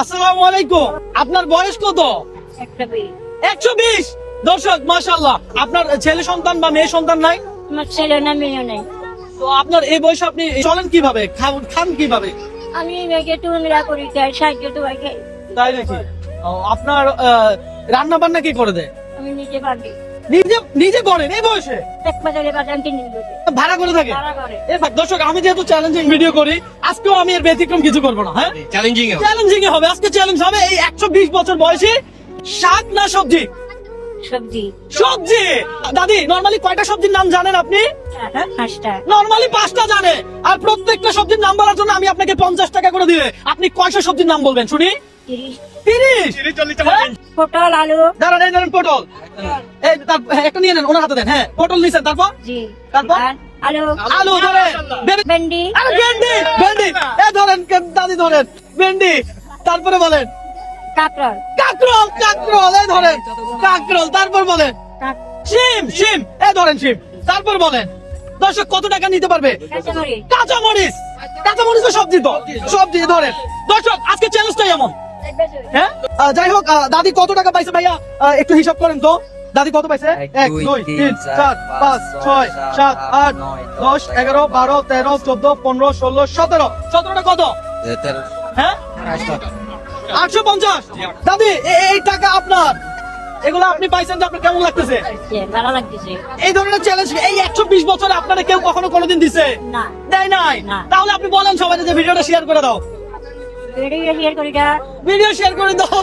আসসালামু আলাইকুম। আপনার বয়স কত? 120। দর্শক মাশাআল্লাহ, আপনার ছেলে সন্তান বা মেয়ে সন্তান নাই? আমার ছেলে না মেয়ে নেই। তো আপনার এই বয়সে আপনি চলেন কিভাবে, খান কিভাবে? আমি মেয়েকে টুনরা করি, খাই, সাহায্য তো খাই। তাই নাকি? আপনার রান্না বান্না কি করে দেয়? আমি নিজে পারি। নিজে করেন এই বয়সে? এক বাজারে বাজান কিনে দিতে ভাড়া করে থাকে? ভাড়া করে। দর্শক, আমি যেহেতু চ্যালেঞ্জিং ভিডিও করি, আজকেও আমি এর ব্যতিক্রম কিছু করবো না। হ্যাঁ, চ্যালেঞ্জিং হবে। আজকে চ্যালেঞ্জ হবে এই 120 বছর বয়সী শাক না সবজি? সবজি। সবজি। দাদি, নরমালি কয়টা সবজির নাম জানেন আপনি? হ্যাঁ, 5টা। নরমালি 5টা জানে। আর প্রত্যেকটা সবজির নাম বলার জন্য আমি আপনাকে 50 টাকা করে দিলে আপনি কয়টা সবজির নাম বলবেন শুনি? 30। হ্যাঁ? পটল, আলু। দাঁড়ান, এই ধরেন পটল। এই একটা নিয়ে নেন, ওনার হাতে দেন। হ্যাঁ, পটল নিছেন, তারপর? জি। তারপর? আর আলু। আলু ধরেন। ভেন্ডি। আরে ভেন্ডি। এই ধরেন, দাদি ধরেন ভেন্ডি। তারপরে বলেন কাঁকরোল। কাকরোল। এই ধরেন কাকরোল। তারপর বলেন শিম। এই ধরেন শিম। তারপর বলেন। দর্শক, কত টাকা নিতে পারবে? কাঁচামরিচ। কাঁচামরিচ তো সবজি, তো সবজি ধরেন। দর্শক, আজকে চ্যালেঞ্জটাই এমন। হ্যাঁ, যাই হোক, দাদি কত টাকা পাইছে ভাইয়া একটু হিসাব করেন তো। দাদি কত পাইছে? 1 2 3 4 5 6 7 8 10 11 12 13 14 15 16 17 17টা কত? হ্যাঁ, 850। দাদি, এই টাকা আপনার, এগুলো আপনি পাইছেন, যে আপনার কেমন লাগতেছে? ভালো লাগতেছে। এই ধরনের চ্যালেঞ্জ এই 120 বছরে আপনারা কেউ কখনো কোনোদিন দিছে? না। দেয় নাই? না। তাহলে আপনি বলেন সবাই যে ভিডিওটা শেয়ার করে দাও। ভিডিও শেয়ার করি। ভিডিও শেয়ার করে দাও।